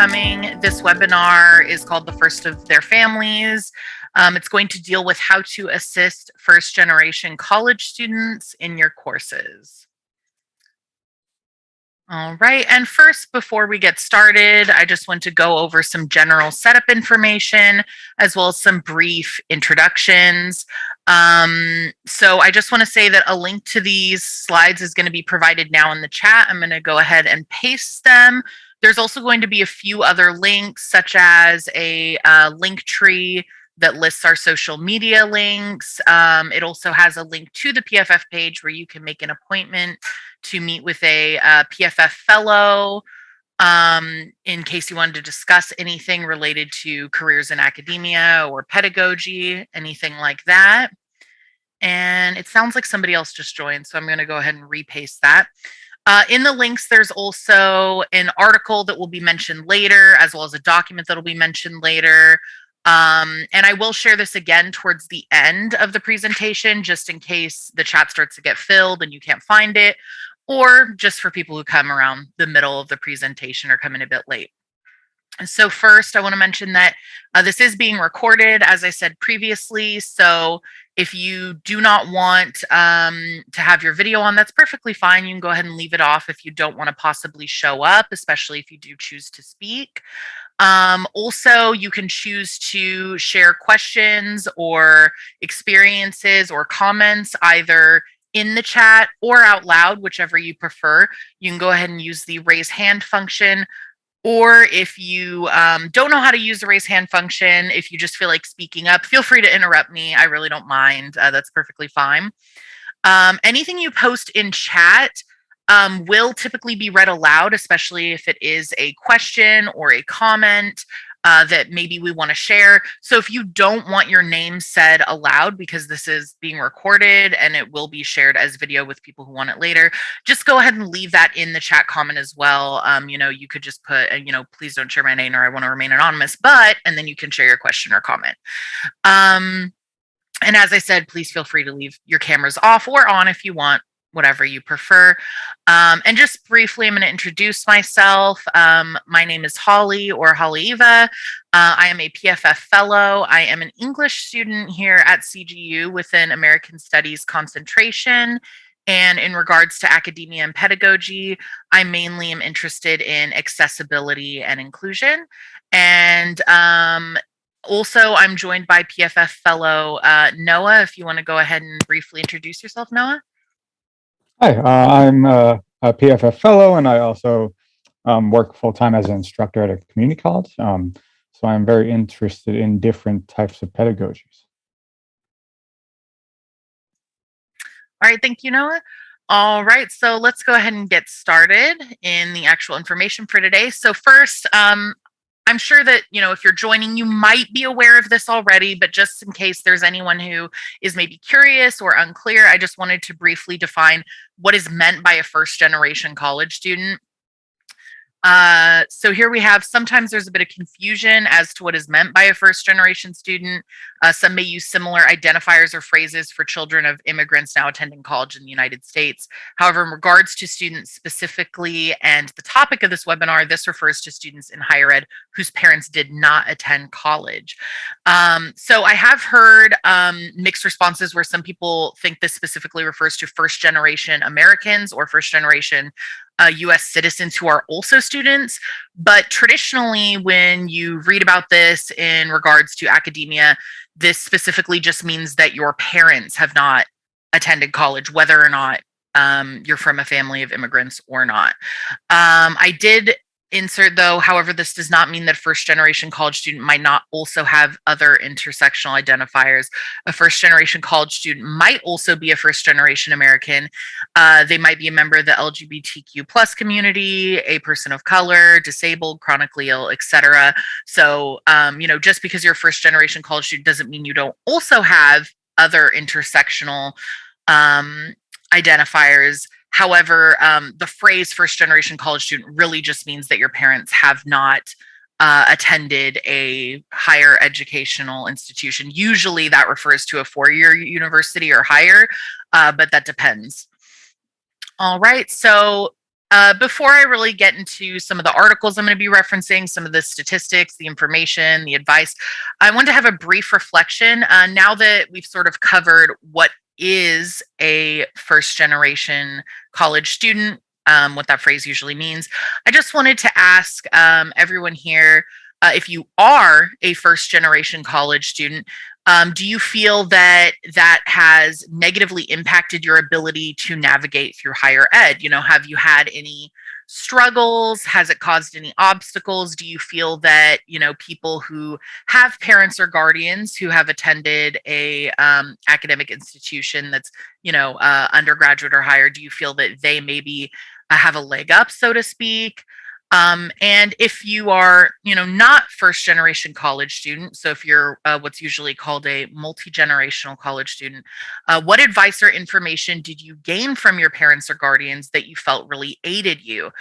coming. This webinar is called The First of Their Families. It's going to deal with how to assist first-generation college students in your courses. All right, and first, before we get started, I just want to go over some general setup information as well as some brief introductions. So I just want to say that a link to these slides is going to be provided now in the chat. I'm going to go ahead and paste them. There's also going to be a few other links, such as a link tree that lists our social media links. It also has a link to the PFF page where you can make an appointment to meet with a PFF fellow in case you wanted to discuss anything related to careers in academia or pedagogy, anything like that. And it sounds like somebody else just joined, so I'm going to go ahead and repaste that. In the links, there's also an article that will be mentioned later, as well as a document that will be mentioned later. And I will share this again towards the end of the presentation, just in case the chat starts to get filled and you can't find it, or just for people who come around the middle of the presentation or come in a bit late. So first, I want to mention that this is being recorded, as I said previously. So if you do not want to have your video on, that's perfectly fine. You can go ahead and leave it off if you don't want to possibly show up, especially if you do choose to speak. Also, you can choose to share questions or experiences or comments either in the chat or out loud, whichever you prefer. You can go ahead and use the raise hand function. Or if you don't know how to use the raise hand function, if you just feel like speaking up, feel free to interrupt me. I really don't mind. That's perfectly fine. Anything you post in chat will typically be read aloud, especially if it is a question or a comment that maybe we want to share. So if you don't want your name said aloud, because this is being recorded and it will be shared as video with people who want it later, just go ahead and leave that in the chat comment as well. You could just put, please don't share my name, or I want to remain anonymous, and then you can share your question or comment. And as I said, please feel free to leave your cameras off or on if you want, whatever you prefer. And just briefly, I'm going to introduce myself. My name is Holly, or Holly Eva. I am a PFF fellow. I am an English student here at CGU within American Studies concentration. And in regards to academia and pedagogy, I mainly am interested in accessibility and inclusion. And also, I'm joined by PFF fellow Noah. If you want to go ahead and briefly introduce yourself, Noah. Hi, I'm a PFF fellow, and I also work full-time as an instructor at a community college. So I'm very interested in different types of pedagogies. All right, thank you, Noah. All right, so let's go ahead and get started in the actual information for today. So first, I'm sure that, if you're joining, you might be aware of this already, but just in case there's anyone who is maybe curious or unclear, I just wanted to briefly define what is meant by a first-generation college student. So here we have, sometimes there's a bit of confusion as to what is meant by a first-generation student. Some may use similar identifiers or phrases for children of immigrants now attending college in the United States. However, in regards to students specifically and the topic of this webinar, this refers to students in higher ed whose parents did not attend college. So I have heard mixed responses where some people think this specifically refers to first-generation Americans or first-generation US citizens who are also students. But traditionally, when you read about this in regards to academia, this specifically just means that your parents have not attended college, whether or not you're from a family of immigrants or not. I did insert, though, however, this does not mean that first-generation college student might not also have other intersectional identifiers. A first-generation college student might also be a first-generation American. They might be a member of the LGBTQ plus community, a person of color, disabled, chronically ill, etc. So, just because you're a first-generation college student doesn't mean you don't also have other intersectional identifiers. However, the phrase first-generation college student really just means that your parents have not attended a higher educational institution. Usually that refers to a four-year university or higher, but that depends. All right, so before I really get into some of the articles I'm going to be referencing, some of the statistics, the information, the advice, I want to have a brief reflection. Now that we've sort of covered what is a first generation college student, what that phrase usually means, I just wanted to ask everyone here, if you are a first generation college student, do you feel that that has negatively impacted your ability to navigate through higher ed? You know, have you had any struggles? Has it caused any obstacles? Do you feel that, you know, people who have parents or guardians who have attended a academic institution that's, you know, undergraduate or higher, do you feel that they maybe have a leg up, so to speak? And if you are, you know, not first generation college student, so if you're what's usually called a multi-generational college student, what advice or information did you gain from your parents or guardians that you felt really aided you?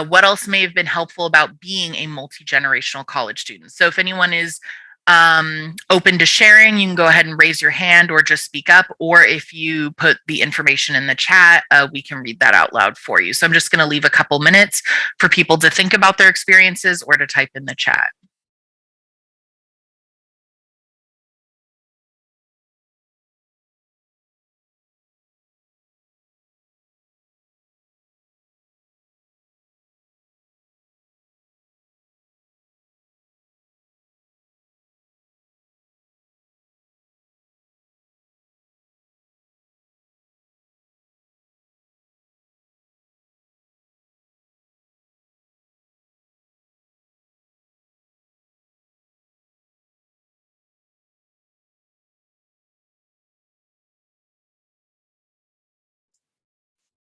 What else may have been helpful about being a multi-generational college student? So if anyone is open to sharing, you can go ahead and raise your hand or just speak up. Or if you put the information in the chat, we can read that out loud for you. So I'm just going to leave a couple minutes for people to think about their experiences or to type in the chat.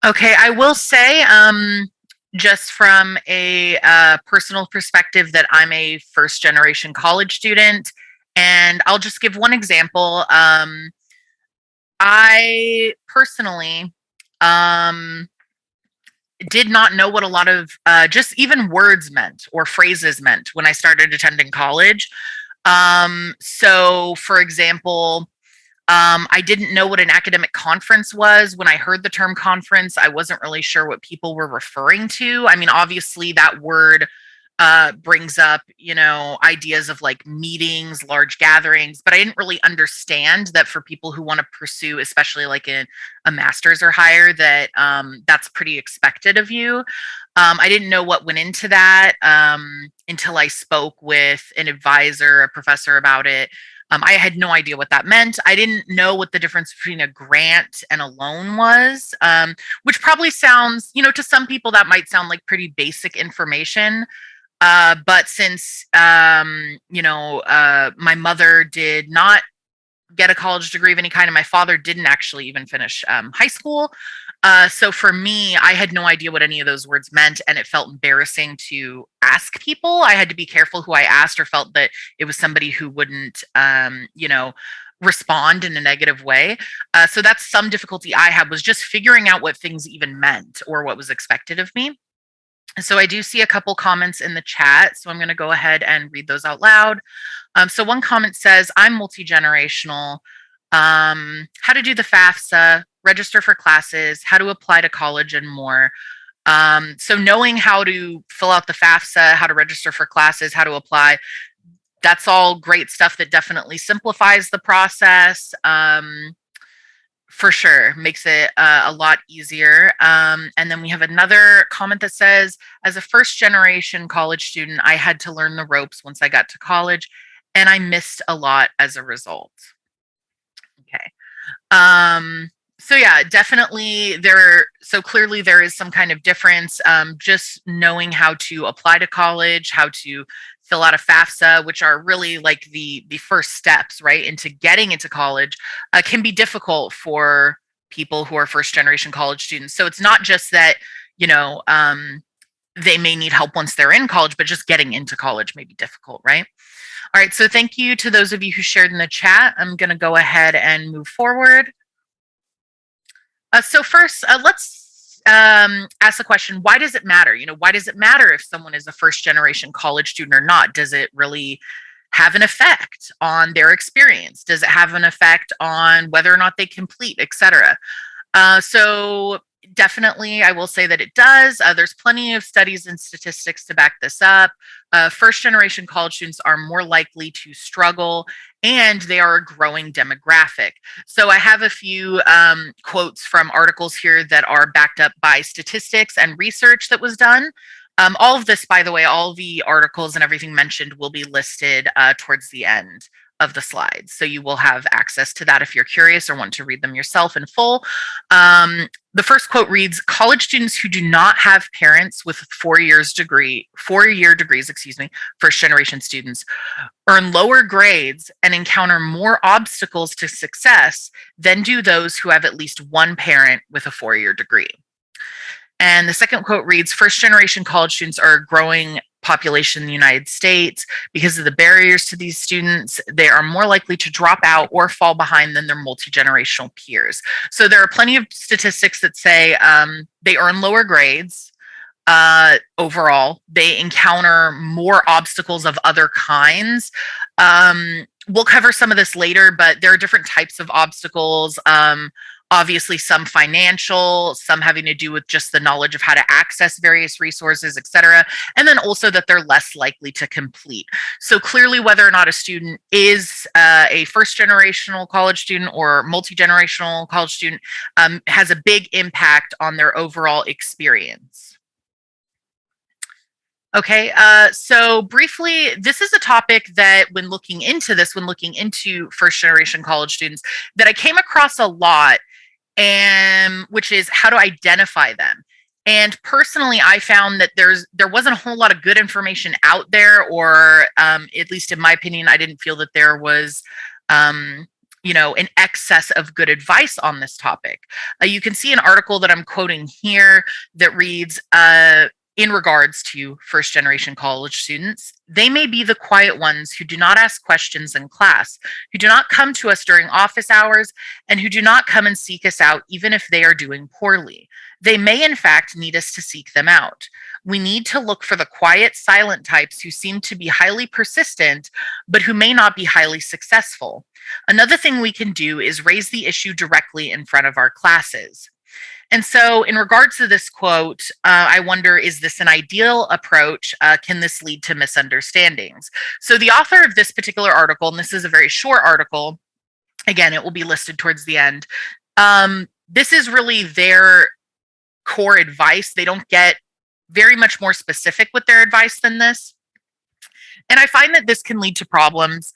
Okay, I will say, just from a personal perspective, that I'm a first generation college student. And I'll just give one example. I personally um, did not know what a lot of just even words meant or phrases meant when I started attending college. So, for example, I didn't know what an academic conference was. When I heard the term conference, I wasn't really sure what people were referring to. I mean, obviously, that word brings up, you know, ideas of like meetings, large gatherings, but I didn't really understand that for people who want to pursue, especially like a master's or higher, that that's pretty expected of you. I didn't know what went into that until I spoke with an advisor, a professor about it. I had no idea what that meant. I didn't know what the difference between a grant and a loan was, which probably sounds, you know, to some people that might sound like pretty basic information. But since, you know, my mother did not get a college degree of any kind, and my father didn't actually even finish high school. So for me, I had no idea what any of those words meant, and it felt embarrassing to ask people. I had to be careful who I asked, or felt that it was somebody who wouldn't, you know, respond in a negative way. So that's some difficulty I had, was just figuring out what things even meant or what was expected of me. So I do see a couple comments in the chat, so I'm going to go ahead and read those out loud. So one comment says, I'm multi-generational. How to do the FAFSA, register for classes, how to apply to college, and more. So knowing how to fill out the FAFSA, how to register for classes, how to apply, that's all great stuff that definitely simplifies the process. For sure, makes it a lot easier. And then we have another comment that says, as a first generation college student, I had to learn the ropes once I got to college, and I missed a lot as a result. Okay. So yeah, definitely there. So clearly there is some kind of difference. Just knowing how to apply to college, how to fill out a FAFSA, which are really like the first steps, right, into getting into college, can be difficult for people who are first generation college students. So it's not just that, you know, they may need help once they're in college, but just getting into college may be difficult, right? All right, so thank you to those of you who shared in the chat. I'm going to go ahead and move forward. So first, let's ask the question, why does it matter? You know, why does it matter if someone is a first generation college student or not? Does it really have an effect on their experience? Does it have an effect on whether or not they complete, et cetera? So Definitely, I will say that it does. There's plenty of studies and statistics to back this up. First generation college students are more likely to struggle, and they are a growing demographic. So I have a few quotes from articles here that are backed up by statistics and research that was done. All of this, by the way, all the articles and everything mentioned will be listed towards the end of the slides. So you will have access to that if you're curious or want to read them yourself in full. The first quote reads, college students who do not have parents with 4 year degrees, first generation students, earn lower grades and encounter more obstacles to success than do those who have at least one parent with a 4 year degree. And the second quote reads, first generation college students are a growing population in the United States. Because of the barriers to these students, they are more likely to drop out or fall behind than their multi-generational peers. So there are plenty of statistics that say they earn lower grades. Overall, they encounter more obstacles of other kinds. We'll cover some of this later, but there are different types of obstacles. Obviously, some financial, some having to do with just the knowledge of how to access various resources, et cetera. And then also that they're less likely to complete. So clearly, whether or not a student is a first generational college student or multi-generational college student has a big impact on their overall experience. Okay, so briefly, this is a topic that when looking into first generation college students, that I came across a lot, and which is how to identify them. And personally, I found that there wasn't a whole lot of good information out there, or at least in my opinion, I didn't feel that there was an excess of good advice on this topic. You can see an article that I'm quoting here that reads, in regards to first generation college students, they may be the quiet ones who do not ask questions in class, who do not come to us during office hours, and who do not come and seek us out even if they are doing poorly. They may, in fact, need us to seek them out. We need to look for the quiet, silent types who seem to be highly persistent, but who may not be highly successful. Another thing we can do is raise the issue directly in front of our classes. And so, in regards to this quote, I wonder, is this an ideal approach? Can this lead to misunderstandings? So, the author of this particular article, and this is a very short article, again, it will be listed towards the end. This is really their core advice. They don't get very much more specific with their advice than this. And I find that this can lead to problems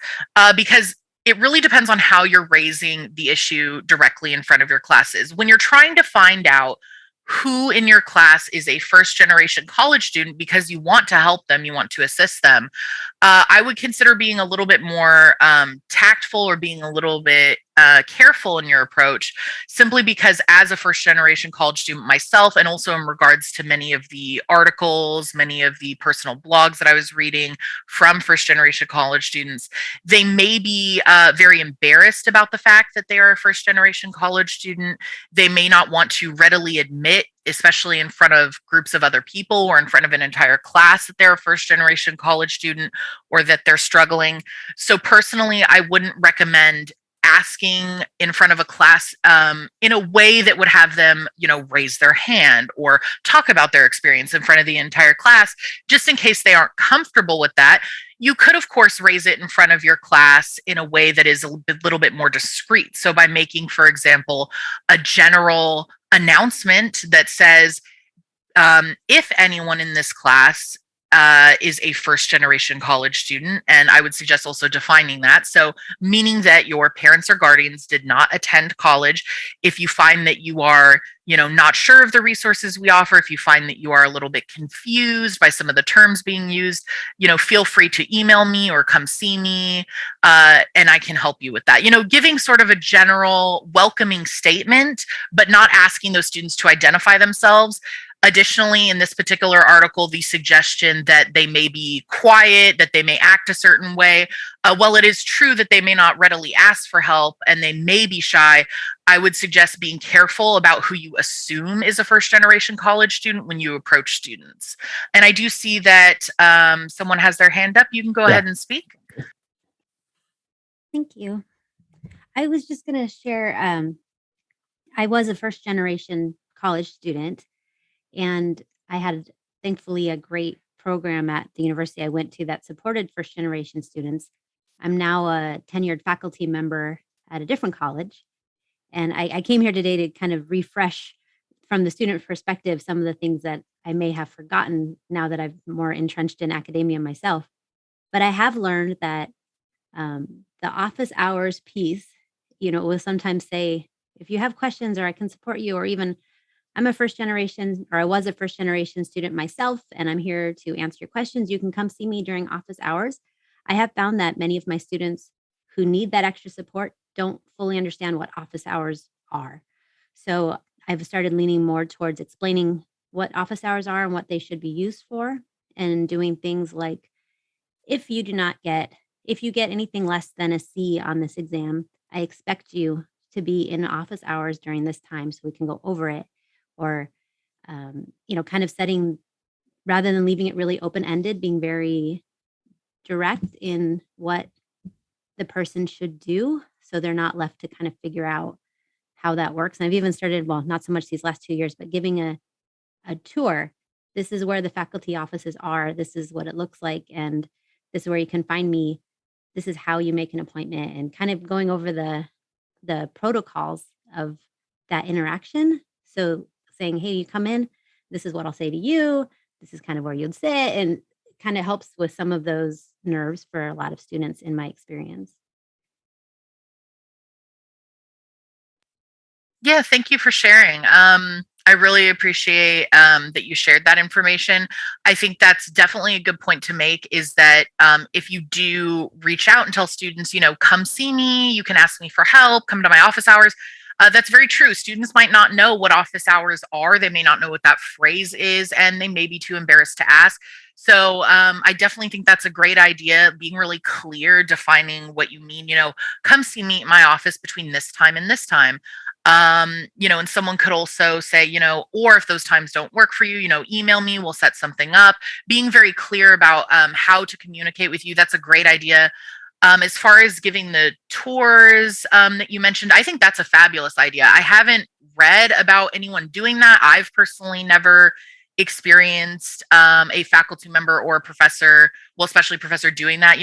because it really depends on how you're raising the issue directly in front of your classes. When you're trying to find out who in your class is a first generation college student because you want to help them, you want to assist them, I would consider being a little bit more tactful or being a little bit careful in your approach, simply because as a first generation college student myself, and also in regards to many of the articles, many of the personal blogs that I was reading from first generation college students, they may be very embarrassed about the fact that they are a first generation college student. They may not want to readily admit, especially in front of groups of other people or in front of an entire class, that they're a first generation college student or that they're struggling. So personally, I wouldn't recommend asking in front of a class in a way that would have them, raise their hand or talk about their experience in front of the entire class, just in case they aren't comfortable with that. You could, of course, raise it in front of your class in a way that is a little bit more discreet. So by making, for example, a general announcement that says, if anyone in this class is a first generation college student, and I would suggest also defining that. So, meaning that your parents or guardians did not attend college. If you find that you are, not sure of the resources we offer, if you find that you are a little bit confused by some of the terms being used, feel free to email me or come see me, and I can help you with that. Giving sort of a general welcoming statement, but not asking those students to identify themselves. Additionally, in this particular article, the suggestion that they may be quiet, that they may act a certain way, while it is true that they may not readily ask for help and they may be shy, I would suggest being careful about who you assume is a first generation college student when you approach students. And I do see that someone has their hand up. You can go ahead and speak. Thank you. I was just going to share, I was a first generation college student, and I had thankfully a great program at the university I went to that supported first generation students. I'm now a tenured faculty member at a different college, and I came here today to kind of refresh from the student perspective some of the things that I may have forgotten now that I'm more entrenched in academia myself. But I have learned that the office hours piece, will sometimes say, if you have questions or I can support you, or even I'm a first generation, or I was a first generation student myself, and I'm here to answer your questions. You can come see me during office hours. I have found that many of my students who need that extra support don't fully understand what office hours are. So I've started leaning more towards explaining what office hours are and what they should be used for, and doing things like, if you do not get if you get anything less than a C on this exam, I expect you to be in office hours during this time so we can go over it. Or, kind of setting, rather than leaving it really open ended, being very direct in what the person should do so they're not left to kind of figure out how that works. And I've even started, well, not so much these last 2 years, but giving a tour. This is where the faculty offices are. This is what it looks like. And this is where you can find me. This is how you make an appointment, and kind of going over the protocols of that interaction. So saying, hey, you come in, this is what I'll say to you. This is kind of where you'd sit, and kind of helps with some of those nerves for a lot of students in my experience. Yeah, thank you for sharing. I really appreciate that you shared that information. I think that's definitely a good point to make, is that if you do reach out and tell students, come see me, you can ask me for help, come to my office hours. That's very true. Students might not know what office hours are. They may not know what that phrase is, and they may be too embarrassed to ask. So I definitely think that's a great idea, being really clear, defining what you mean. Come see me at my office between this time and this time. And someone could also say, or if those times don't work for you, email me, we'll set something up. Being very clear about how to communicate with you, that's a great idea. As far as giving the tours that you mentioned, I think that's a fabulous idea. I haven't read about anyone doing that. I've personally never experienced a faculty member or a professor, well, especially professor, doing that.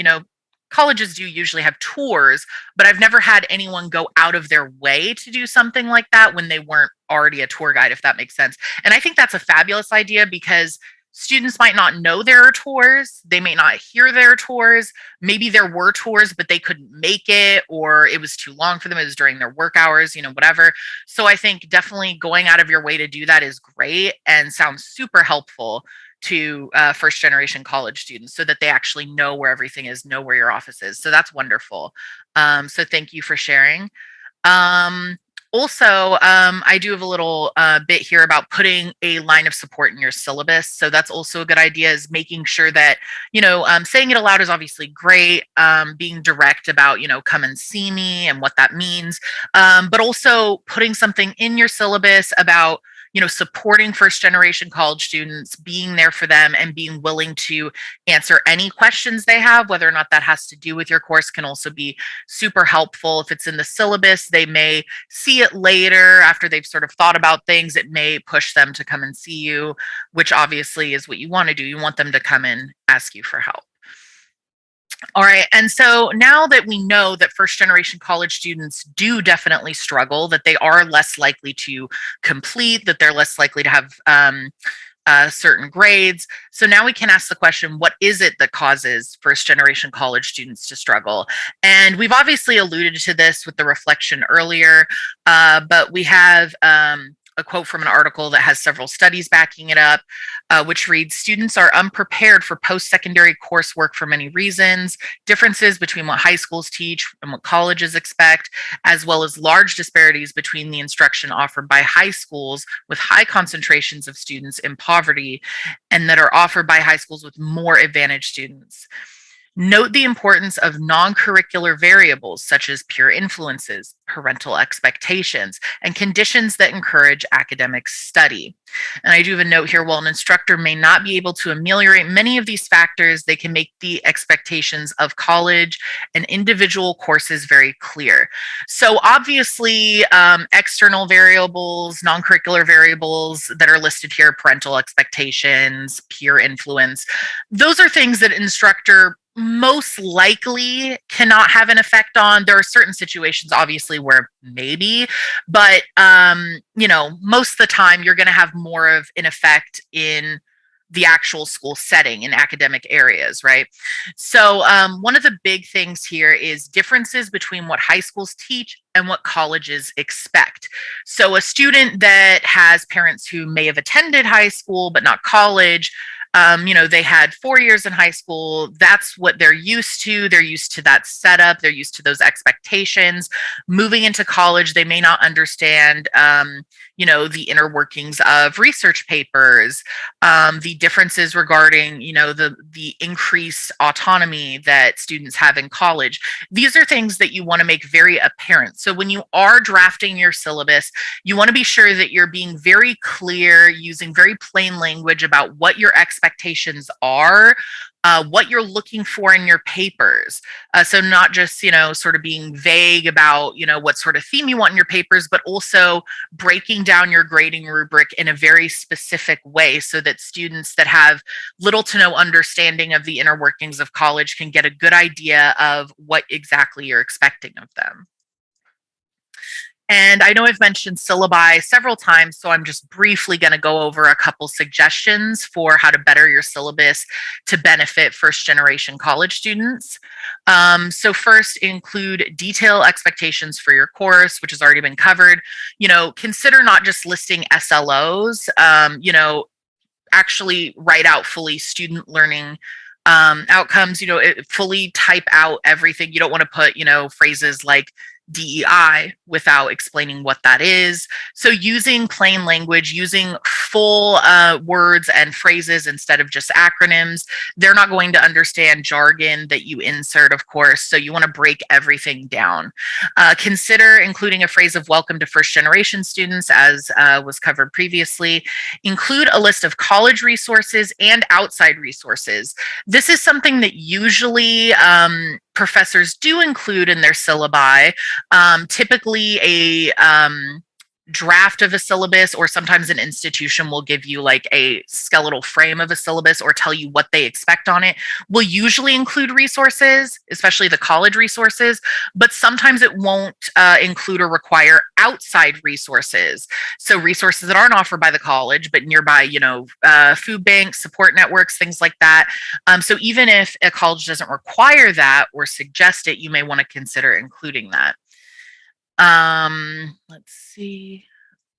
Colleges do usually have tours, but I've never had anyone go out of their way to do something like that when they weren't already a tour guide, if that makes sense. And I think that's a fabulous idea, because students might not know there are tours. They may not hear there are tours. Maybe there were tours, but they couldn't make it, or it was too long for them. It was during their work hours, whatever. So I think definitely going out of your way to do that is great and sounds super helpful to first generation college students, so that they actually know where everything is, know where your office is. So that's wonderful. So thank you for sharing. Um, also, I do have a little bit here about putting a line of support in your syllabus. So that's also a good idea, is making sure that, saying it aloud is obviously great. Being direct about, come and see me and what that means. But also putting something in your syllabus about, supporting first generation college students, being there for them, and being willing to answer any questions they have, whether or not that has to do with your course, can also be super helpful. If it's in the syllabus, they may see it later after they've sort of thought about things. It may push them to come and see you, which obviously is what you want to do. You want them to come and ask you for help. All right. And so now that we know that first generation college students do definitely struggle, that they are less likely to complete, that they're less likely to have certain grades. So now we can ask the question, what is it that causes first generation college students to struggle? And we've obviously alluded to this with the reflection earlier, but we have a quote from an article that has several studies backing it up, which reads, students are unprepared for post-secondary coursework for many reasons, differences between what high schools teach and what colleges expect, as well as large disparities between the instruction offered by high schools with high concentrations of students in poverty and that are offered by high schools with more advantaged students. Note the importance of non-curricular variables such as peer influences, parental expectations, and conditions that encourage academic study. And I do have a note here, while an instructor may not be able to ameliorate many of these factors, they can make the expectations of college and individual courses very clear. So obviously, external variables, non-curricular variables that are listed here, parental expectations, peer influence, those are things that instructor most likely cannot have an effect on. There are certain situations, obviously, where maybe, but most of the time you're going to have more of an effect in the actual school setting in academic areas, right? So one of the big things here is differences between what high schools teach and what colleges expect. So a student that has parents who may have attended high school but not college, they had 4 years in high school. That's what they're used to. They're used to that setup. They're used to those expectations. Moving into college, they may not understand, the inner workings of research papers, the differences regarding, the increased autonomy that students have in college. These are things that you want to make very apparent. So when you are drafting your syllabus, you want to be sure that you're being very clear, using very plain language about what your expectations are, what you're looking for in your papers. So not just, sort of being vague about, what sort of theme you want in your papers, but also breaking down your grading rubric in a very specific way so that students that have little to no understanding of the inner workings of college can get a good idea of what exactly you're expecting of them. And I know I've mentioned syllabi several times, so I'm just briefly going to go over a couple suggestions for how to better your syllabus to benefit first generation college students. So first, include detailed expectations for your course, which has already been covered. Consider not just listing SLOs, actually write out fully student learning outcomes, fully type out everything. You don't want to put, phrases like DEI without explaining what that is. So using plain language, using full words and phrases instead of just acronyms. They're not going to understand jargon that you insert, of course, so you want to break everything down. Consider including a phrase of welcome to first generation students, as was covered previously. Include a list of college resources and outside resources. This is something that usually professors do include in their syllabi. Typically a draft of a syllabus, or sometimes an institution will give you like a skeletal frame of a syllabus or tell you what they expect on it, will usually include resources, especially the college resources, but sometimes it won't include or require outside resources. So resources that aren't offered by the college, but nearby, food banks, support networks, things like that. So even if a college doesn't require that or suggest it, you may want to consider including that. Let's see.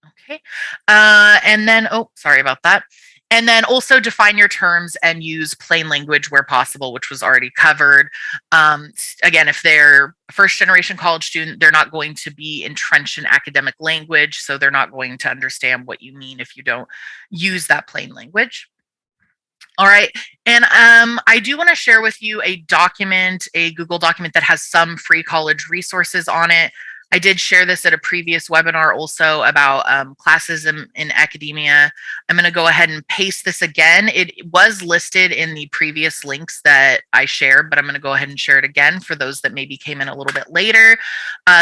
Okay. And then, sorry about that. And then also define your terms and use plain language where possible, which was already covered. Again, if they're a first generation college student, they're not going to be entrenched in academic language, so they're not going to understand what you mean if you don't use that plain language. All right. And I do want to share with you a document, a Google document that has some free college resources on it. I did share this at a previous webinar also about classism in academia. I'm going to go ahead and paste this again. It was listed in the previous links that I shared, but I'm going to go ahead and share it again for those that maybe came in a little bit later.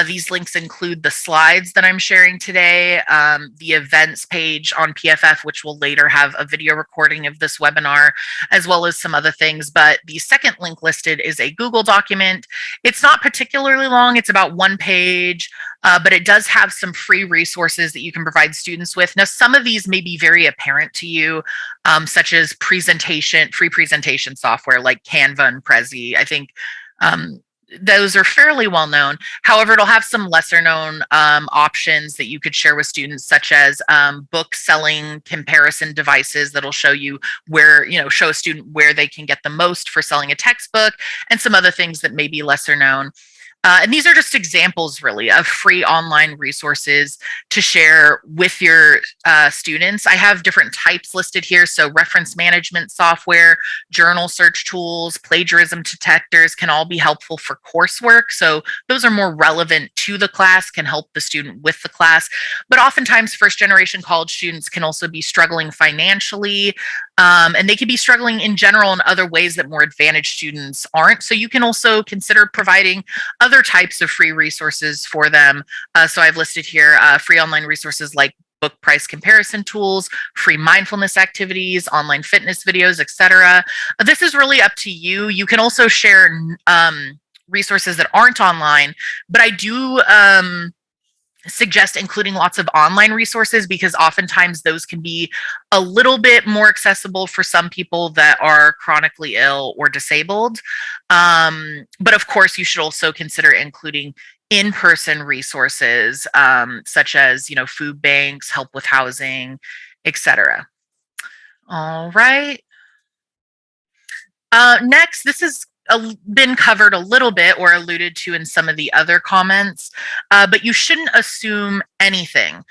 These links include the slides that I'm sharing today, the events page on PFF, which will later have a video recording of this webinar, as well as some other things. But the second link listed is a Google document. It's not particularly long. It's about 1 page. But it does have some free resources that you can provide students with. Now, some of these may be very apparent to you, such as free presentation software like Canva and Prezi. I think those are fairly well known. However, it'll have some lesser known options that you could share with students, such as book selling comparison devices that'll show you where, show a student where they can get the most for selling a textbook, and some other things that may be lesser known. And these are just examples, really, of free online resources to share with your students. I have different types listed here. So reference management software, journal search tools, plagiarism detectors can all be helpful for coursework. So those are more relevant to the class, can help the student with the class. But oftentimes, first generation college students can also be struggling financially, and they can be struggling in general in other ways that more advantaged students aren't. So you can also consider providing other types of free resources for them. So I've listed here free online resources like book price comparison tools, free mindfulness activities, online fitness videos, etc. This is really up to you. You can also share resources that aren't online, but I do suggest including lots of online resources because oftentimes those can be a little bit more accessible for some people that are chronically ill or disabled. But of course, you should also consider including in-person resources such as, food banks, help with housing, etc. All right. Next, this has been covered a little bit or alluded to in some of the other comments, but you shouldn't assume anything.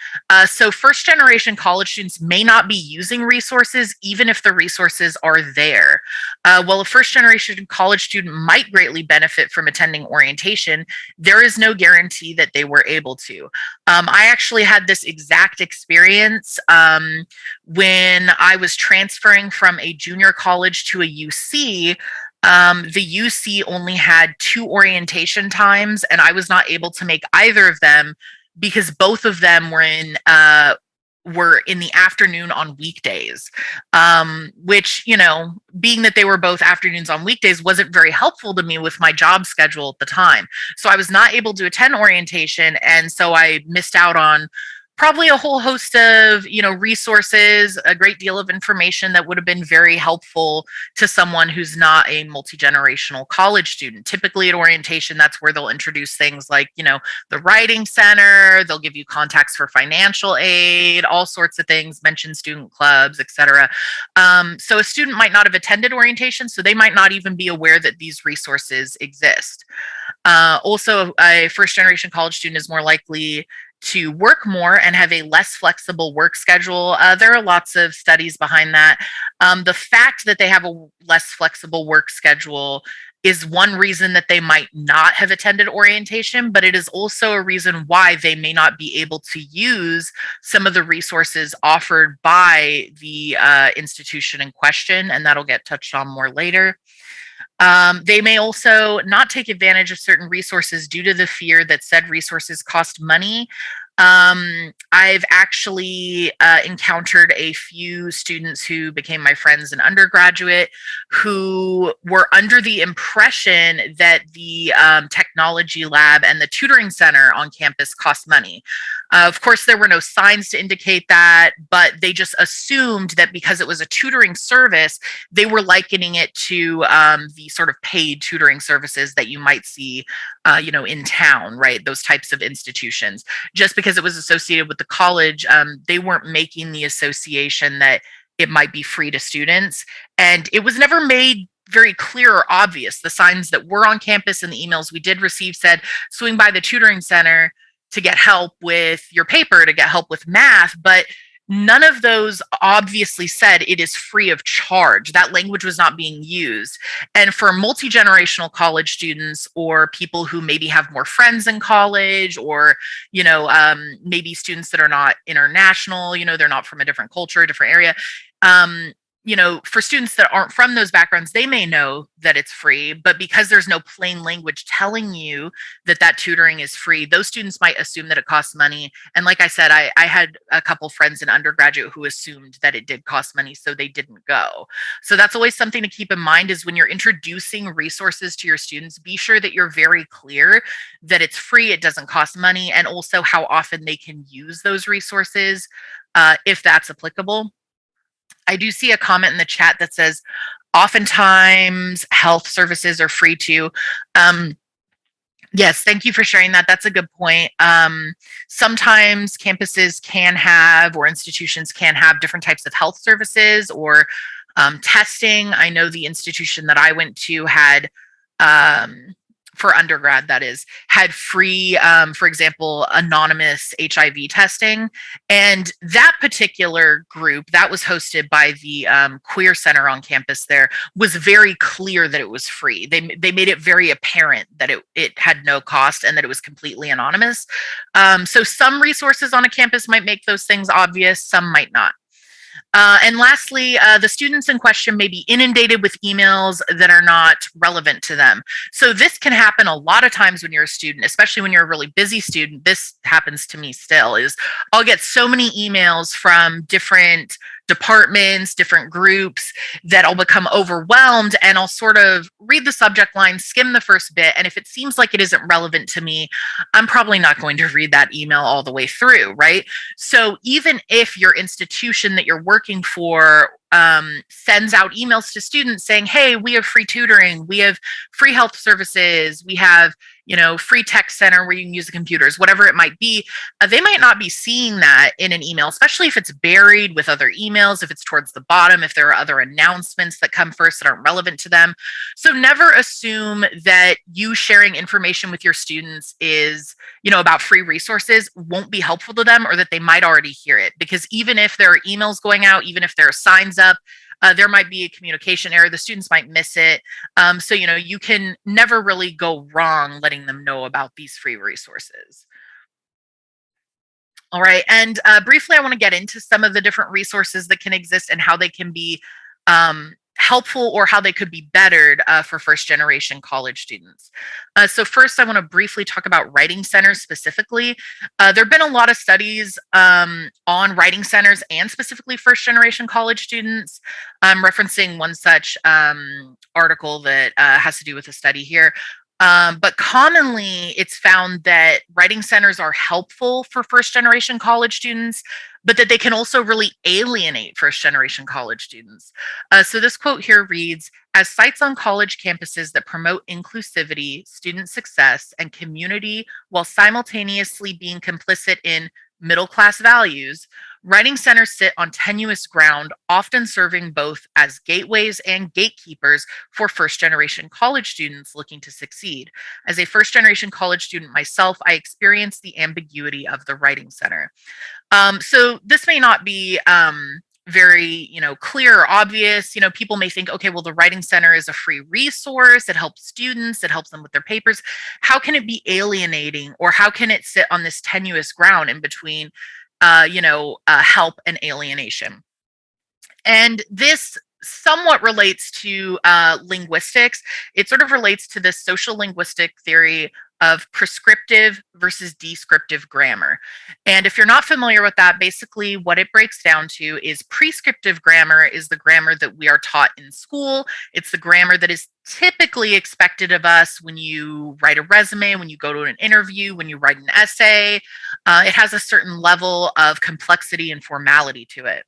So first generation college students may not be using resources even if the resources are there. While a first generation college student might greatly benefit from attending orientation, there is no guarantee that they were able to. I actually had this exact experience when I was transferring from a junior college to a UC. The UC only had 2 orientation times, and I was not able to make either of them because both of them were in the afternoon on weekdays, which, being that they were both afternoons on weekdays wasn't very helpful to me with my job schedule at the time. So I was not able to attend orientation, and so I missed out on probably a whole host of, resources, a great deal of information that would have been very helpful to someone who's not a multi-generational college student. Typically at orientation, that's where they'll introduce things like, the writing center, they'll give you contacts for financial aid, all sorts of things, mention student clubs, etc. So a student might not have attended orientation, so they might not even be aware that these resources exist. Also, a first generation college student is more likely to work more and have a less flexible work schedule. There are lots of studies behind that. The fact that they have a less flexible work schedule is one reason that they might not have attended orientation, but it is also a reason why they may not be able to use some of the resources offered by the institution in question, and that'll get touched on more later. They may also not take advantage of certain resources due to the fear that said resources cost money. I've actually encountered a few students who became my friends in undergraduate who were under the impression that the technology lab and the tutoring center on campus cost money. Of course, there were no signs to indicate that, but they just assumed that because it was a tutoring service, they were likening it to the sort of paid tutoring services that you might see, in town, right? Those types of institutions. Just because it was associated with the college, they weren't making the association that it might be free to students. And it was never made very clear or obvious. The signs that were on campus and the emails we did receive said, swing by the tutoring center to get help with your paper, to get help with math, but none of those obviously said it is free of charge. That language was not being used. And for multi-generational college students or people who maybe have more friends in college or, maybe students that are not international, they're not from a different culture, a different area, for students that aren't from those backgrounds, they may know that it's free, but because there's no plain language telling you that tutoring is free, those students might assume that it costs money. And like I said, I had a couple friends in undergraduate who assumed that it did cost money, so they didn't go. So that's always something to keep in mind is when you're introducing resources to your students, be sure that you're very clear that it's free, it doesn't cost money, and also how often they can use those resources if that's applicable. I do see a comment in the chat that says, oftentimes health services are free too. Yes, thank you for sharing that. That's a good point. Sometimes campuses can have, or institutions can have different types of health services or testing. I know the institution that I went to had for undergrad, that is, had free, for example, anonymous HIV testing. And that particular group that was hosted by the Queer Center on campus there was very clear that it was free. They made it very apparent that it had no cost and that it was completely anonymous. So some resources on a campus might make those things obvious, some might not. And lastly, the students in question may be inundated with emails that are not relevant to them. So this can happen a lot of times when you're a student, especially when you're a really busy student. This happens to me still, is I'll get so many emails from different departments, different groups, that I'll become overwhelmed, and I'll sort of read the subject line, skim the first bit, and if it seems like it isn't relevant to me, I'm probably not going to read that email all the way through, right? So even if your institution that you're working for sends out emails to students saying, hey, we have free tutoring, we have free health services, we have, free tech center where you can use the computers, whatever it might be, they might not be seeing that in an email, especially if it's buried with other emails, if it's towards the bottom, if there are other announcements that come first that aren't relevant to them. So never assume that you sharing information with your students is, about free resources won't be helpful to them, or that they might already hear it. Because even if there are emails going out, even if there are signs up, there might be a communication error. The students might miss it. So, you can never really go wrong letting them know about these free resources. All right. And briefly, I want to get into some of the different resources that can exist and how they can be helpful, or how they could be bettered for first generation college students. So first, I want to briefly talk about writing centers specifically. There have been a lot of studies on writing centers and specifically first generation college students. I'm referencing one such article that has to do with a study here. But commonly, it's found that writing centers are helpful for first generation college students, but that they can also really alienate first generation college students. So this quote here reads, as sites on college campuses that promote inclusivity, student success, and community while simultaneously being complicit in middle class values, writing centers sit on tenuous ground, often serving both as gateways and gatekeepers for first generation college students looking to succeed. As a first generation college student myself, I experienced the ambiguity of the writing center. So this may not be very clear or obvious. People may think, okay, well, the writing center is a free resource, it helps students, it helps them with their papers. How can it be alienating, or how can it sit on this tenuous ground in between help and alienation? And this somewhat relates to linguistics. It sort of relates to this social linguistic theory of prescriptive versus descriptive grammar. And if you're not familiar with that, basically what it breaks down to is prescriptive grammar is the grammar that we are taught in school. It's the grammar that is typically expected of us when you write a resume, when you go to an interview, when you write an essay. It has a certain level of complexity and formality to it.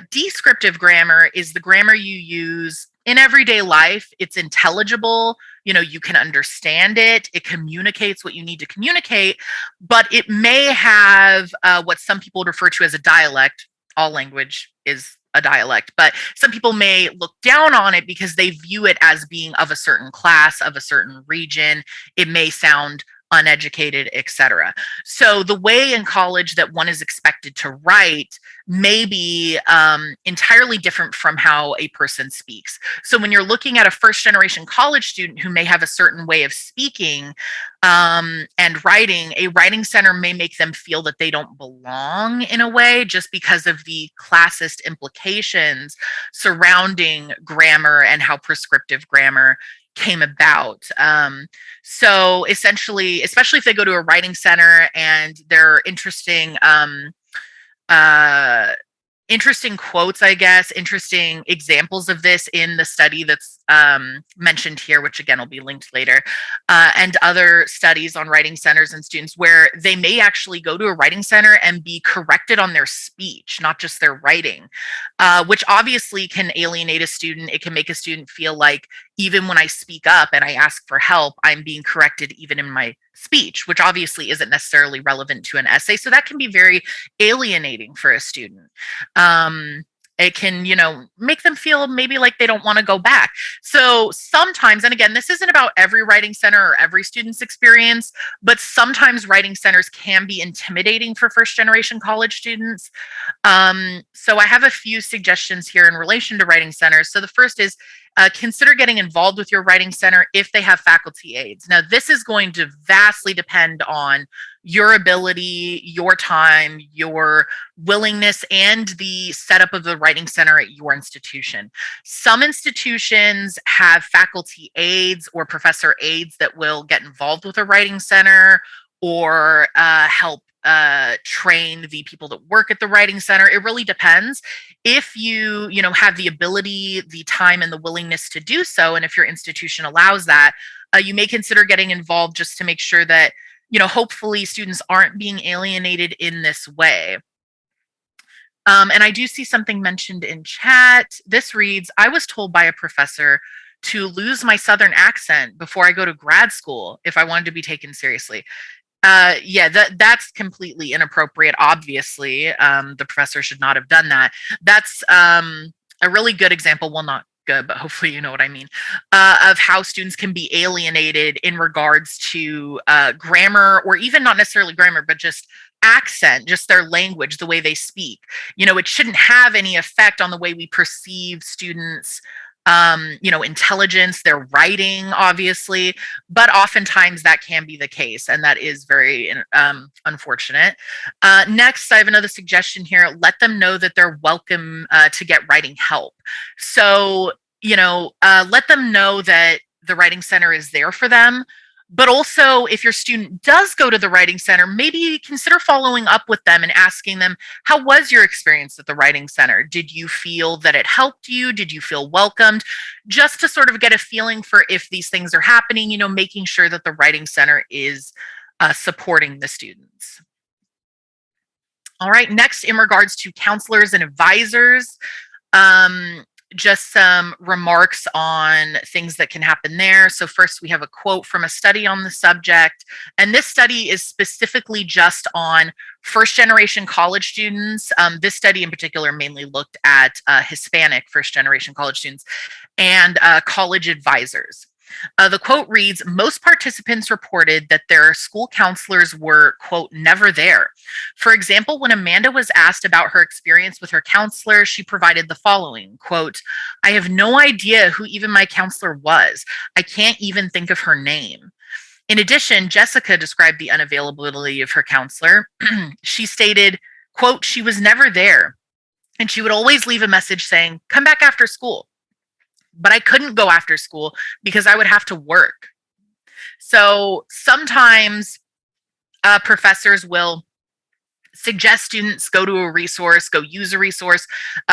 Descriptive grammar is the grammar you use in everyday life. It's intelligible, you can understand it, it communicates what you need to communicate, but it may have what some people would refer to as a dialect. All language is a dialect, but some people may look down on it because they view it as being of a certain class, of a certain region. It may sound uneducated, etc. So the way in college that one is expected to write may be entirely different from how a person speaks. So when you're looking at a first generation college student who may have a certain way of speaking and writing, a writing center may make them feel that they don't belong in a way, just because of the classist implications surrounding grammar and how prescriptive grammar came about. So essentially, especially if they go to a writing center and there are interesting quotes, I guess, interesting examples of this in the study that's mentioned here, which again will be linked later, and other studies on writing centers and students where they may actually go to a writing center and be corrected on their speech, not just their writing, which obviously can alienate a student. It can make a student feel like even when I speak up and I ask for help, I'm being corrected even in my speech, which obviously isn't necessarily relevant to an essay. So that can be very alienating for a student. It can, make them feel maybe like they don't want to go back. So sometimes, and again, this isn't about every writing center or every student's experience, but sometimes writing centers can be intimidating for first generation college students. So I have a few suggestions here in relation to writing centers. So the first is consider getting involved with your writing center if they have faculty aides. Now, this is going to vastly depend on your ability, your time, your willingness, and the setup of the writing center at your institution. Some institutions have faculty aides or professor aides that will get involved with a writing center or help train the people that work at the writing center. It really depends. If you have the ability, the time, and the willingness to do so, and if your institution allows that, you may consider getting involved just to make sure that hopefully students aren't being alienated in this way. And I do see something mentioned in chat. This reads, I was told by a professor to lose my Southern accent before I go to grad school if I wanted to be taken seriously. Yeah, that's completely inappropriate. Obviously, the professor should not have done that. That's a really good example. Well, not good, but hopefully you know what I mean, of how students can be alienated in regards to grammar, or even not necessarily grammar, but just accent, just their language, the way they speak. It shouldn't have any effect on the way we perceive students' intelligence, their writing, obviously, but oftentimes that can be the case, and that is very unfortunate. Next, I have another suggestion here. Let them know that they're welcome to get writing help. So, let them know that the writing center is there for them. But also, if your student does go to the writing center, maybe consider following up with them and asking them, how was your experience at the writing center? Did you feel that it helped you? Did you feel welcomed? Just to sort of get a feeling for if these things are happening, making sure that the writing center is supporting the students. All right, next, in regards to counselors and advisors, just some remarks on things that can happen there. So first, we have a quote from a study on the subject, and this study is specifically just on first generation college students. This study in particular mainly looked at Hispanic first generation college students and college advisors. The quote reads, most participants reported that their school counselors were, quote, never there. For example, when Amanda was asked about her experience with her counselor, she provided the following, quote, I have no idea who even my counselor was. I can't even think of her name. In addition, Jessica described the unavailability of her counselor. She stated, quote, she was never there, and she would always leave a message saying, come back after school. But I couldn't go after school because I would have to work. So sometimes professors will suggest students go to a resource, go use a resource,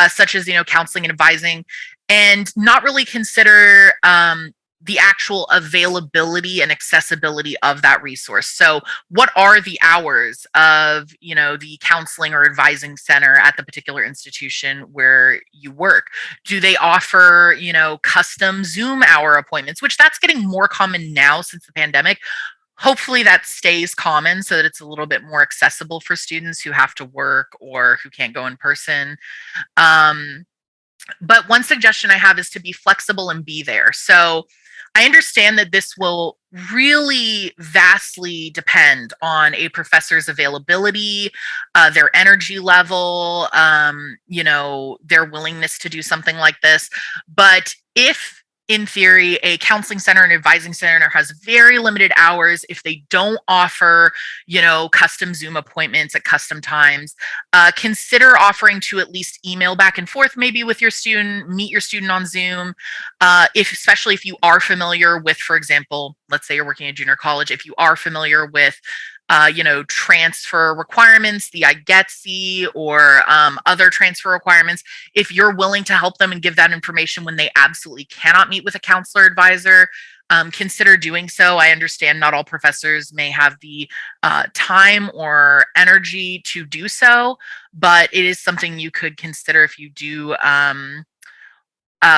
such as, counseling and advising, and not really consider the actual availability and accessibility of that resource. So what are the hours of, the counseling or advising center at the particular institution where you work? Do they offer, custom Zoom hour appointments, which that's getting more common now since the pandemic. Hopefully that stays common so that it's a little bit more accessible for students who have to work or who can't go in person. But one suggestion I have is to be flexible and be there. So I understand that this will really vastly depend on a professor's availability, their energy level, their willingness to do something like this. But if, in theory, a counseling center and advising center has very limited hours, if they don't offer, custom Zoom appointments at custom times, consider offering to at least email back and forth, maybe with your student, meet your student on Zoom. Especially if you are familiar with, for example, let's say you're working at junior college, if you are familiar with transfer requirements, the IGETC, or other transfer requirements, if you're willing to help them and give that information when they absolutely cannot meet with a counselor advisor, consider doing so. I understand not all professors may have the time or energy to do so, but it is something you could consider if you do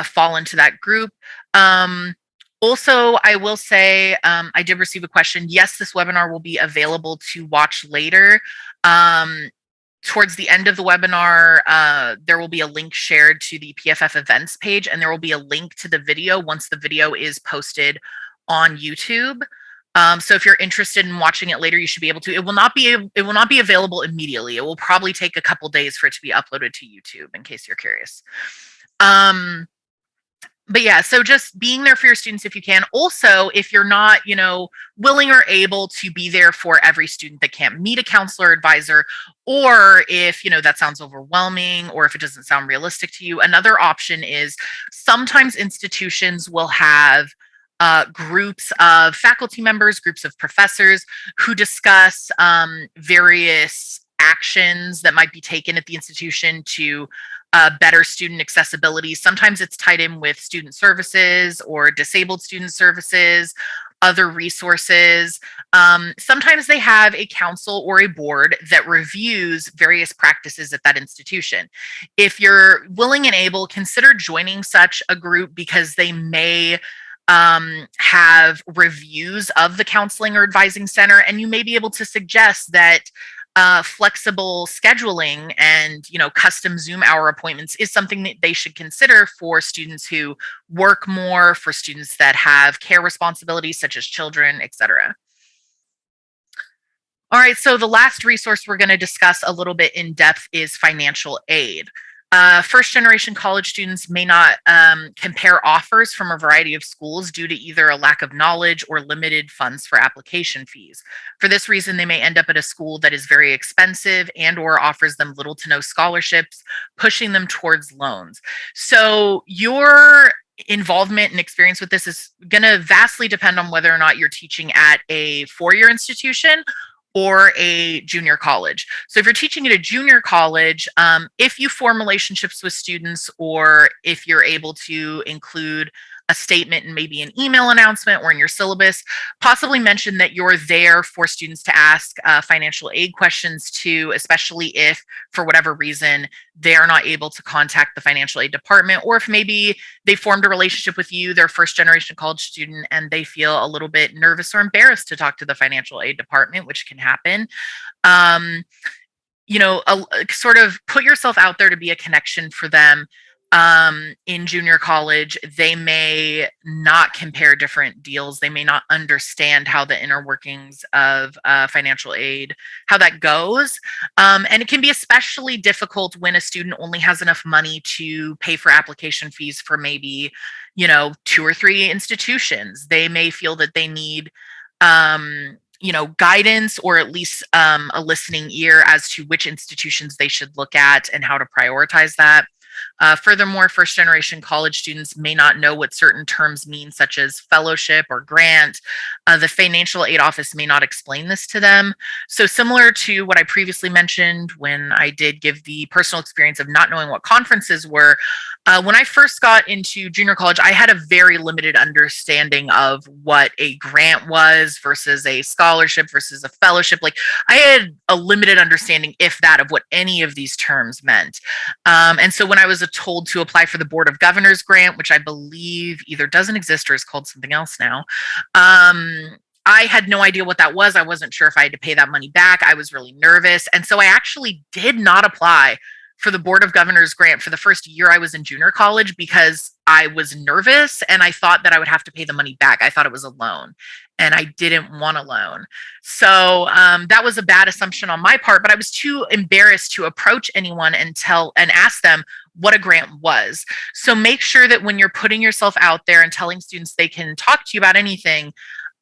fall into that group. Also, I will say, I did receive a question. Yes, this webinar will be available to watch later. towards the end of the webinar, there will be a link shared to the PFF events page, and there will be a link to the video once the video is posted on YouTube. So if you're interested in watching it later, you should be able to. It will not be available immediately. It will probably take a couple days for it to be uploaded to YouTube, in case you're curious. But yeah, so just being there for your students if you can. Also, if you're not, willing or able to be there for every student that can't meet a counselor or advisor, or if, that sounds overwhelming, or if it doesn't sound realistic to you, another option is sometimes institutions will have groups of faculty members, groups of professors who discuss various actions that might be taken at the institution to better student accessibility. Sometimes it's tied in with student services or disabled student services, other resources. Sometimes they have a council or a board that reviews various practices at that institution. If you're willing and able, consider joining such a group, because they may have reviews of the counseling or advising center, and you may be able to suggest that flexible scheduling and custom Zoom hour appointments is something that they should consider for students who work more, for students that have care responsibilities such as children, etc. All right, so the last resource we're going to discuss a little bit in depth is financial aid. First generation college students may not compare offers from a variety of schools due to either a lack of knowledge or limited funds for application fees. For this reason, they may end up at a school that is very expensive and or offers them little to no scholarships, pushing them towards loans. So your involvement and experience with this is going to vastly depend on whether or not you're teaching at a four-year institution or a junior college. So if you're teaching at a junior college, if you form relationships with students, or if you're able to include a statement and maybe an email announcement or in your syllabus, possibly mention that you're there for students to ask financial aid questions to, especially if for whatever reason they are not able to contact the financial aid department, or if maybe they formed a relationship with you, they're first generation college student, and they feel a little bit nervous or embarrassed to talk to the financial aid department, which can happen. Sort of put yourself out there to be a connection for them. In junior college, they may not compare different deals. They may not understand how the inner workings of financial aid, how that goes. And it can be especially difficult when a student only has enough money to pay for application fees for maybe, 2 or 3 institutions. They may feel that they need guidance, or at least a listening ear as to which institutions they should look at and how to prioritize that. Furthermore, first generation college students may not know what certain terms mean, such as fellowship or grant. The financial aid office may not explain this to them. So similar to what I previously mentioned when I did give the personal experience of not knowing what conferences were, when I first got into junior college, I had a very limited understanding of what a grant was versus a scholarship versus a fellowship. Like, I had a limited understanding, if that, of what any of these terms meant. And so when I was told to apply for the Board of Governors grant, which I believe either doesn't exist or is called something else now, I had no idea what that was. I wasn't sure if I had to pay that money back. I was really nervous. And so I actually did not apply for the Board of Governors grant for the first year I was in junior college, because I was nervous and I thought that I would have to pay the money back. I thought it was a loan, and I didn't want a loan. So that was a bad assumption on my part, but I was too embarrassed to approach anyone and ask them what a grant was. So make sure that when you're putting yourself out there and telling students they can talk to you about anything,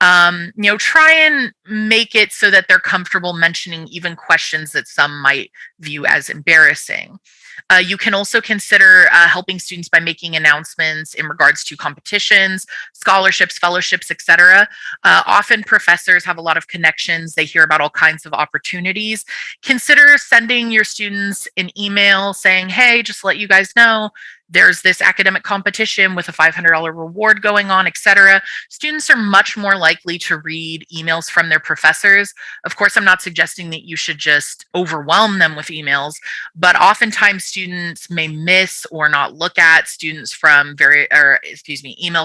try and make it so that they're comfortable mentioning even questions that some might view as embarrassing. You can also consider helping students by making announcements in regards to competitions, scholarships, fellowships, etc. Often professors have a lot of connections. They hear about all kinds of opportunities. Consider sending your students an email saying, hey, just to let you guys know, there's this academic competition with a $500 reward going on, etc., students are much more likely to read emails from their professors. Of course, I'm not suggesting that you should just overwhelm them with emails, but oftentimes students may miss or not look at emails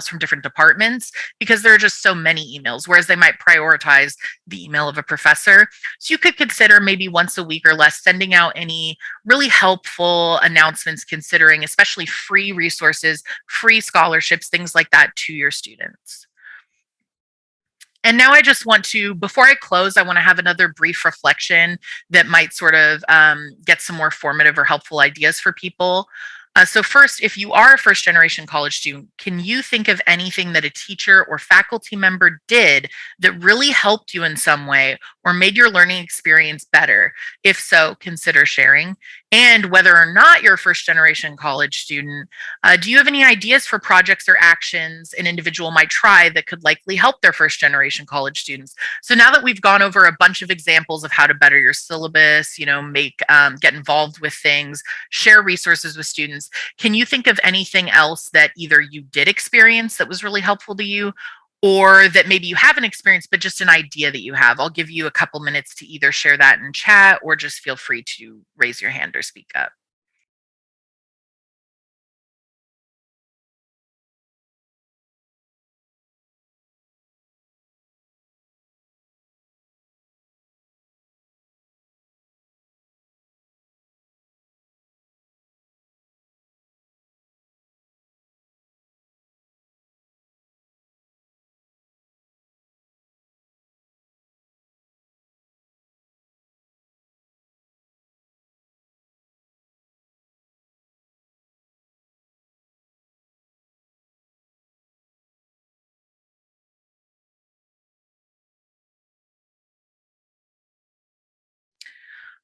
from different departments because there are just so many emails, whereas they might prioritize the email of a professor. So you could consider maybe once a week or less sending out any really helpful announcements, considering especially free resources, free scholarships, things like that to your students. And now I just want to, before I close, I want to have another brief reflection that might sort of get some more formative or helpful ideas for people. So first, if you are a first generation college student, can you think of anything that a teacher or faculty member did that really helped you in some way or made your learning experience better? If so, consider sharing. And whether or not you're a first generation college student, do you have any ideas for projects or actions an individual might try that could likely help their first generation college students? So now that we've gone over a bunch of examples of how to better your syllabus, get involved with things, share resources with students, can you think of anything else that either you did experience that was really helpful to you, or that maybe you haven't experienced, but just an idea that you have? I'll give you a couple minutes to either share that in chat or just feel free to raise your hand or speak up.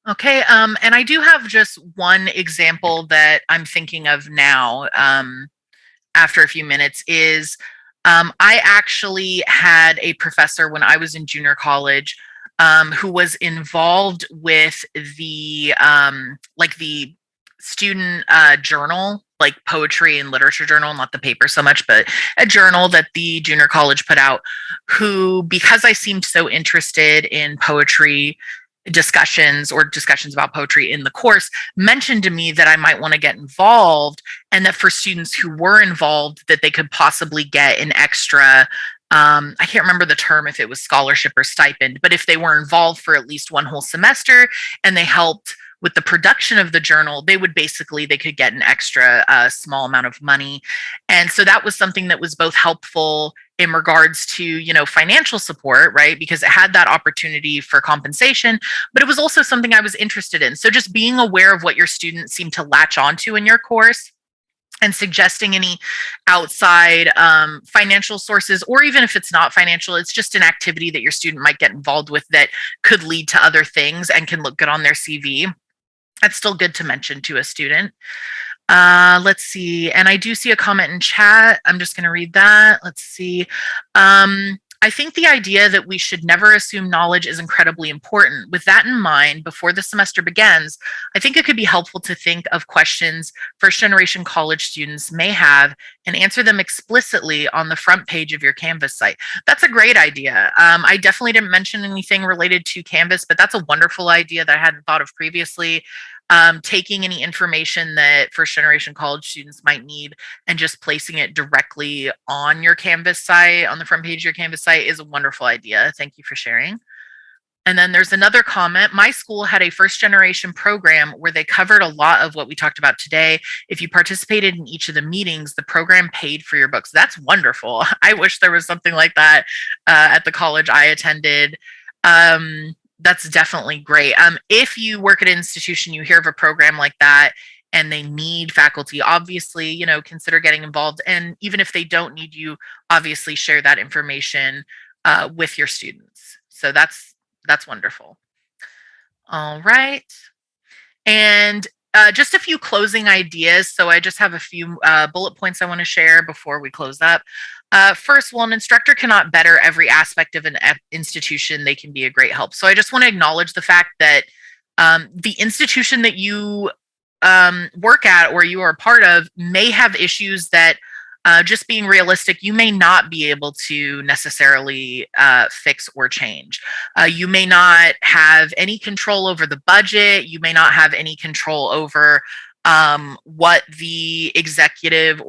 Okay, and I do have just one example that I'm thinking of now, after a few minutes is I actually had a professor when I was in junior college who was involved with the the student journal, like poetry and literature journal, not the paper so much, but a journal that the junior college put out, who, because I seemed so interested in poetry discussions or discussions about poetry in the course, mentioned to me that I might want to get involved, and that for students who were involved, that they could possibly get an extra I can't remember the term, if it was scholarship or stipend, but if they were involved for at least one whole semester and they helped with the production of the journal, they could get an extra small amount of money. And so that was something that was both helpful in regards to, financial support, right? Because it had that opportunity for compensation, but it was also something I was interested in. So just being aware of what your students seem to latch onto in your course, and suggesting any outside financial sources, or even if it's not financial, it's just an activity that your student might get involved with that could lead to other things and can look good on their CV. That's still good to mention to a student. Let's see. And I do see a comment in chat. I'm just going to read that. Let's see. I think the idea that we should never assume knowledge is incredibly important. With that in mind, before the semester begins, I think it could be helpful to think of questions first generation college students may have and answer them explicitly on the front page of your Canvas site. That's a great idea. I definitely didn't mention anything related to Canvas, but that's a wonderful idea that I hadn't thought of previously. Taking any information that first generation college students might need and just placing it directly on your Canvas site, on the front page of your Canvas site, is a wonderful idea. Thank you for sharing. And then there's another comment. My school had a first generation program where they covered a lot of what we talked about today. If you participated in each of the meetings, the program paid for your books. That's wonderful. I wish there was something like that at the college I attended. That's definitely great. If you work at an institution, you hear of a program like that and they need faculty, obviously, consider getting involved. And even if they don't need you, obviously share that information with your students. So that's wonderful. All right. And just a few closing ideas. So I just have a few bullet points I want to share before we close up. First, while an instructor cannot better every aspect of an institution, they can be a great help. So I just want to acknowledge the fact that the institution that you work at or you are a part of may have issues that just being realistic, you may not be able to necessarily fix or change. You may not have any control over the budget. You may not have any control over what the executive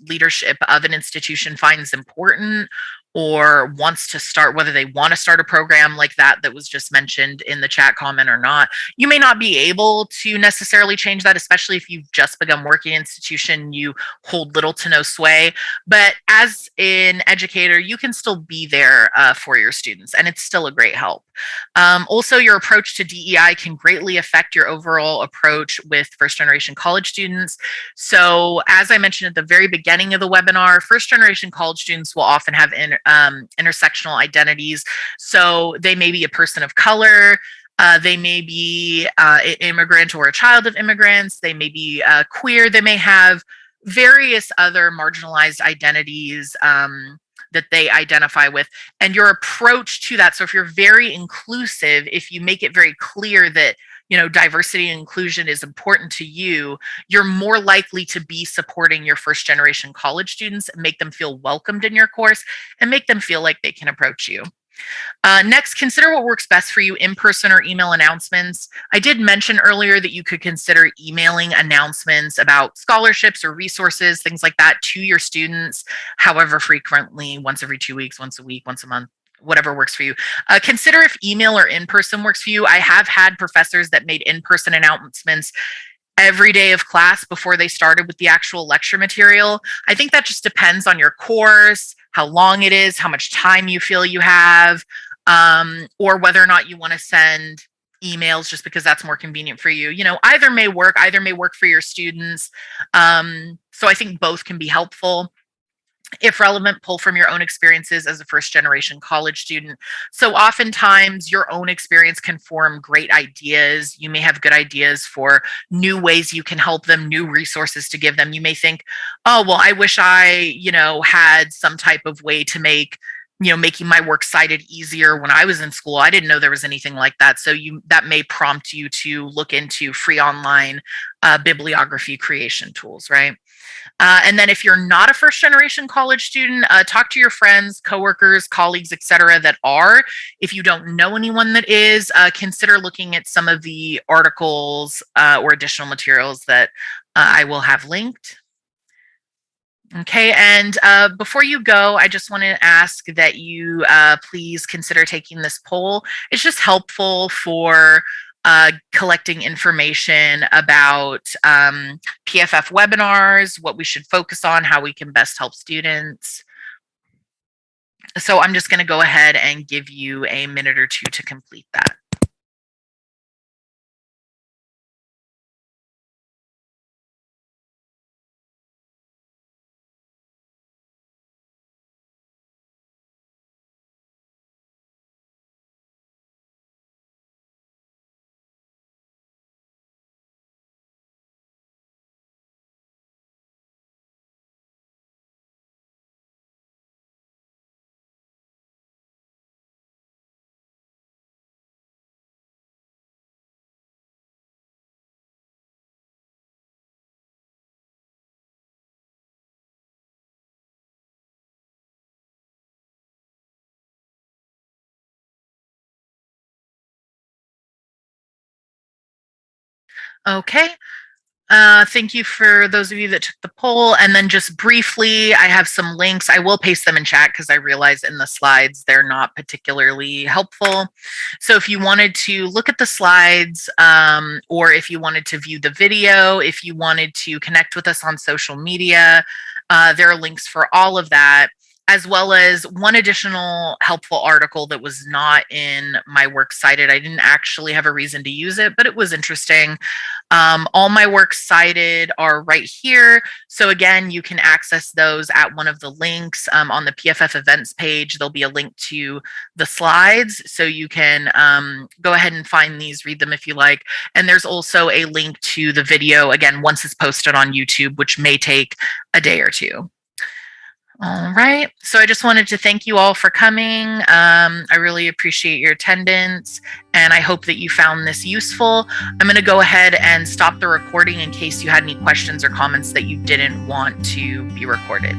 leadership of an institution finds important or wants to start, whether they want to start a program like that was just mentioned in the chat comment or not. You may not be able to necessarily change that, especially if you've just begun working in an institution, you hold little to no sway. But as an educator, you can still be there for your students, and it's still a great help. Also, your approach to DEI can greatly affect your overall approach with first generation college students. So as I mentioned at the very beginning of the webinar, first generation college students will often have intersectional identities. So they may be a person of color, they may be an immigrant or a child of immigrants, they may be queer, they may have various other marginalized identities that they identify with, and your approach to that. So if you're very inclusive, if you make it very clear that diversity and inclusion is important to you, you're more likely to be supporting your first generation college students and make them feel welcomed in your course and make them feel like they can approach you. Next, consider what works best for you, in-person or email announcements. I did mention earlier that you could consider emailing announcements about scholarships or resources, things like that, to your students, however frequently, once every 2 weeks, once a week, once a month, whatever works for you. Consider if email or in-person works for you. I have had professors that made in-person announcements every day of class before they started with the actual lecture material. I think that just depends on your course, how long it is, how much time you feel you have, or whether or not you want to send emails just because that's more convenient for you. Either may work for your students. So I think both can be helpful. If relevant, pull from your own experiences as a first generation college student. So oftentimes your own experience can form great ideas. You may have good ideas for new ways you can help them, new resources to give them. You may think, oh, well, I wish I, had some type of way to make making my works cited easier when I was in school. I didn't know there was anything like that. So that may prompt you to look into free online bibliography creation tools, right? And then if you're not a first generation college student, talk to your friends, coworkers, colleagues, etc. that are. If you don't know anyone that is, consider looking at some of the articles or additional materials that I will have linked. Okay, and before you go, I just want to ask that you please consider taking this poll. It's just helpful for collecting information about PFF webinars, what we should focus on, how we can best help students. So I'm just going to go ahead and give you a minute or two to complete that. Okay. Thank you for those of you that took the poll. And then just briefly, I have some links. I will paste them in chat because I realize in the slides they're not particularly helpful. So if you wanted to look at the slides, or if you wanted to view the video, if you wanted to connect with us on social media, there are links for all of that, as well as one additional helpful article that was not in my works cited. I didn't actually have a reason to use it, but it was interesting. All my works cited are right here. So again, you can access those at one of the links on the PFF events page. There'll be a link to the slides. So you can go ahead and find these, read them if you like. And there's also a link to the video, again, once it's posted on YouTube, which may take a day or two. All right. So I just wanted to thank you all for coming. I really appreciate your attendance, and I hope that you found this useful. I'm going to go ahead and stop the recording in case you had any questions or comments that you didn't want to be recorded.